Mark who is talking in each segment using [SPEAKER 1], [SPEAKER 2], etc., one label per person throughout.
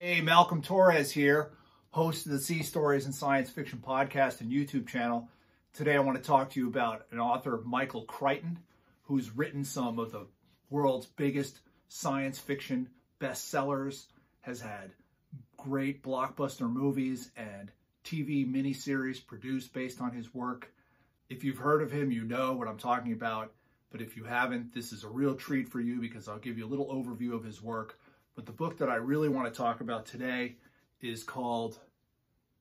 [SPEAKER 1] Hey, Malcolm Torres here, host of the Sea Stories and Science Fiction podcast and YouTube channel. Today I want to talk to you about an author, Michael Chrichton, who's written some of the world's biggest science fiction bestsellers, has had great blockbuster movies and TV miniseries produced based on his work. If you've heard of him, you know what I'm talking about, but if you haven't, this is a real treat for you because I'll give you a little overview of his work. But the book that I really want to talk about today is called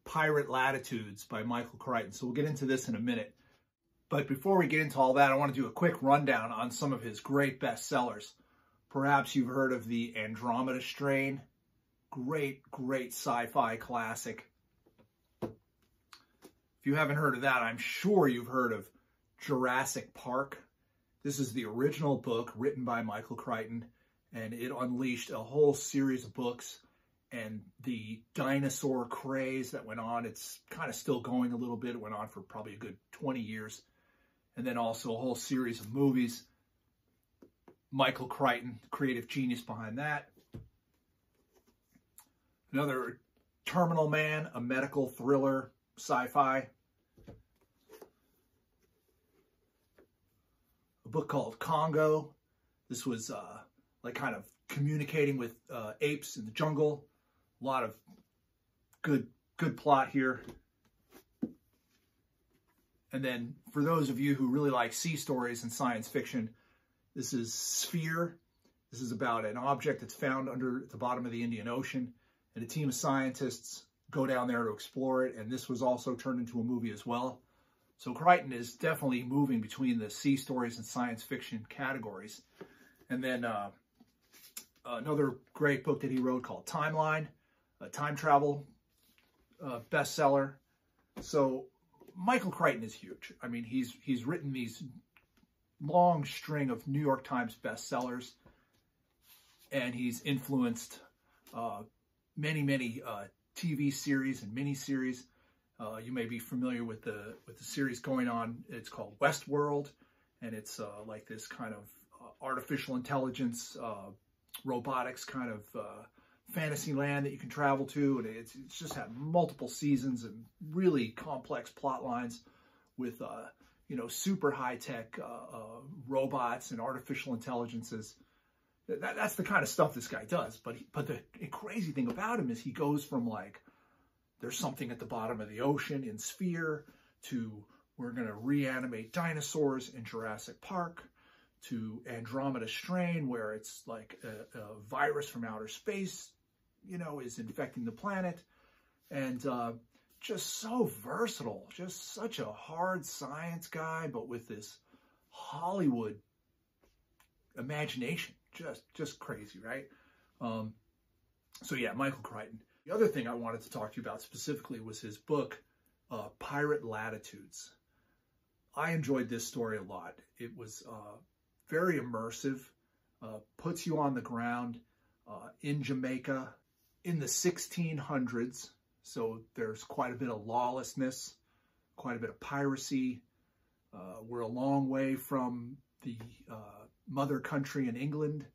[SPEAKER 1] Pirate Latitudes by Michael Chrichton. So we'll get into this in a minute. But before we get into all that, I want to do a quick rundown on some of his great bestsellers. Perhaps you've heard of the Andromeda Strain. Great sci-fi classic. If you haven't heard of that, I'm sure you've heard of Jurassic Park. This is the original book written by Michael Chrichton, and it unleashed a whole series of books, and the dinosaur craze that went on, it's kind of still going a little bit. It went on for probably a good 20 years. And then also a whole series of movies. Michael Chrichton, creative genius behind that. Another Terminal Man, a medical thriller, sci-fi. A book called Congo. This was like kind of communicating with apes in the jungle. A lot of good plot here. And then for those of you who really like sea stories and science fiction, this is Sphere. This is about an object that's found under the bottom of the Indian Ocean, and a team of scientists go down there to explore it, and this was also turned into a movie as well. So Crichton is definitely moving between the sea stories and science fiction categories. And then another great book that he wrote called Timeline, a time travel bestseller. So Michael Chrichton is huge. I mean, he's written these long string of New York Times bestsellers, and he's influenced many TV series and miniseries. You may be familiar with the series going on. It's called Westworld, and it's like this kind of artificial intelligence, robotics kind of fantasy land that you can travel to, and it's just had multiple seasons and really complex plot lines with super high-tech robots and artificial intelligences. That's the kind of stuff this guy does. But the crazy thing about him is he goes from like there's something at the bottom of the ocean in Sphere to we're going to reanimate dinosaurs in Jurassic Park, to Andromeda Strain, where it's like a virus from outer space, is infecting the planet. And just so versatile, just such a hard science guy, but with this Hollywood imagination. Just crazy, right? So yeah, Michael Chrichton. The other thing I wanted to talk to you about specifically was his book, Pirate Latitudes. I enjoyed this story a lot. It was very immersive, puts you on the ground in Jamaica in the 1600s. So there's quite a bit of lawlessness, quite a bit of piracy. We're a long way from the mother country in England,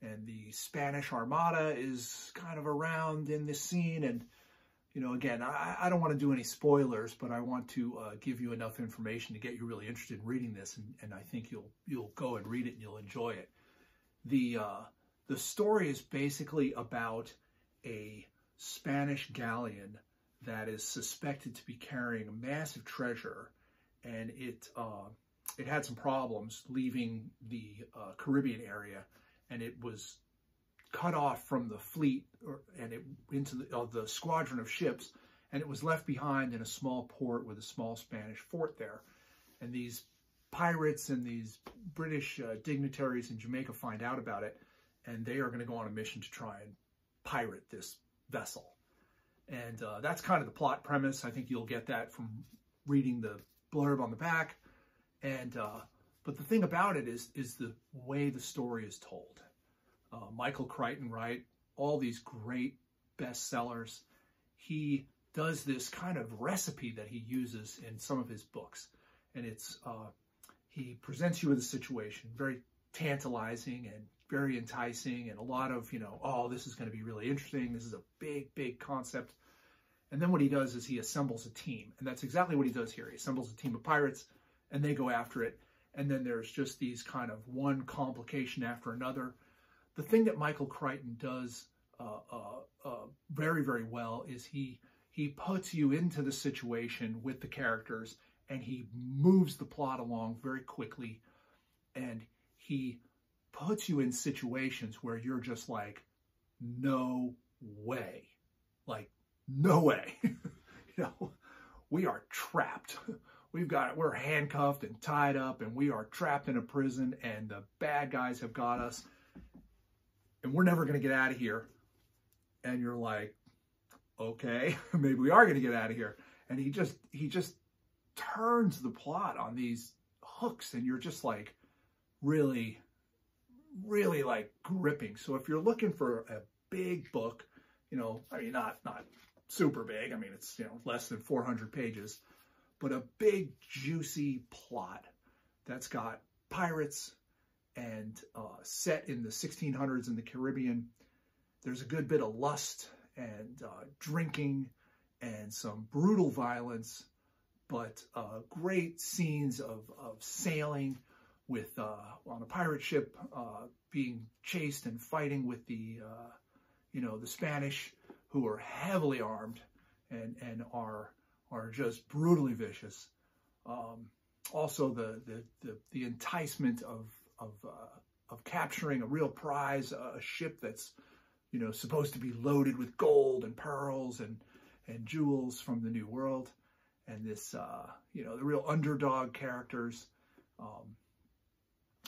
[SPEAKER 1] and the Spanish Armada is kind of around in this scene. And, again, I don't want to do any spoilers, but I want to give you enough information to get you really interested in reading this, and I think you'll go and read it and you'll enjoy it. The story is basically about a Spanish galleon that is suspected to be carrying a massive treasure, and it had some problems leaving the Caribbean area, and it was cut off from the fleet into the squadron of ships, and it was left behind in a small port with a small Spanish fort there. And these pirates and these British dignitaries in Jamaica find out about it, and they are going to go on a mission to try and pirate this vessel. And that's kind of the plot premise. I think you'll get that from reading the blurb on the back. And but the thing about it is the way the story is told. Michael Chrichton, right? All these great bestsellers. He does this kind of recipe that he uses in some of his books. And it's, he presents you with a situation, very tantalizing and very enticing, and a lot of, oh, this is going to be really interesting. This is a big, big concept. And then what he does is he assembles a team. And that's exactly what he does here. He assembles a team of pirates, and they go after it. And then there's just these kind of one complication after another. The thing that Michael Chrichton does very, very well is he puts you into the situation with the characters, and he moves the plot along very quickly, and he puts you in situations where you're just like, no way. Like, no way. We are trapped. We're handcuffed and tied up, and we are trapped in a prison, and the bad guys have got us, and we're never going to get out of here. And you're like, okay, maybe we are going to get out of here. And he just turns the plot on these hooks, and you're just like really, really like gripping. So if you're looking for a big book, I mean, not super big. I mean, it's, less than 400 pages, but a big, juicy plot that's got pirates and set in the 1600s in the Caribbean. There's a good bit of lust and drinking and some brutal violence, but great scenes of sailing with on a pirate ship, being chased and fighting with the Spanish, who are heavily armed and are just brutally vicious. Also the enticement of capturing a real prize, a ship that's supposed to be loaded with gold and pearls and jewels from the New World, and this the real underdog characters.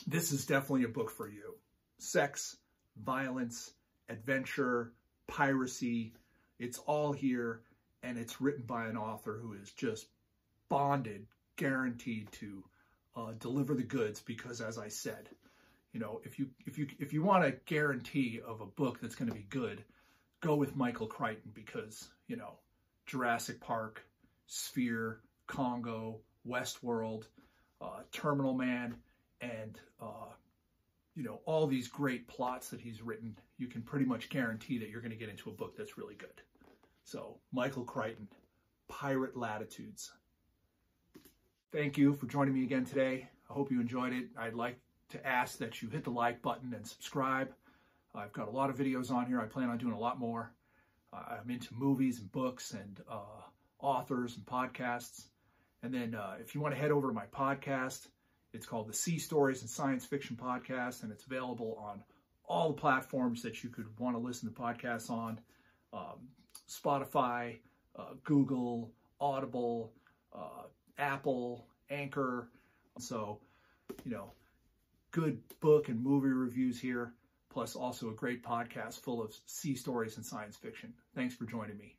[SPEAKER 1] This is definitely a book for you. Sex, violence, adventure, piracy, it's all here, and it's written by an author who is just bonded, guaranteed to deliver the goods, because, as I said, if you want a guarantee of a book that's going to be good, go with Michael Chrichton, because, Jurassic Park, Sphere, Congo, Westworld, Terminal Man, and all these great plots that he's written, you can pretty much guarantee that you're going to get into a book that's really good. So, Michael Chrichton, Pirate Latitudes. Thank you for joining me again today. I hope you enjoyed it. I'd like to ask that you hit the like button and subscribe. I've got a lot of videos on here. I plan on doing a lot more. I'm into movies and books and authors and podcasts. And then if you want to head over to my podcast, it's called the Sea Stories and Science Fiction Podcast, and it's available on all the platforms that you could want to listen to podcasts on. Spotify, Google, Audible, Apple, Anchor. So, good book and movie reviews here, plus also a great podcast full of sea stories and science fiction. Thanks for joining me.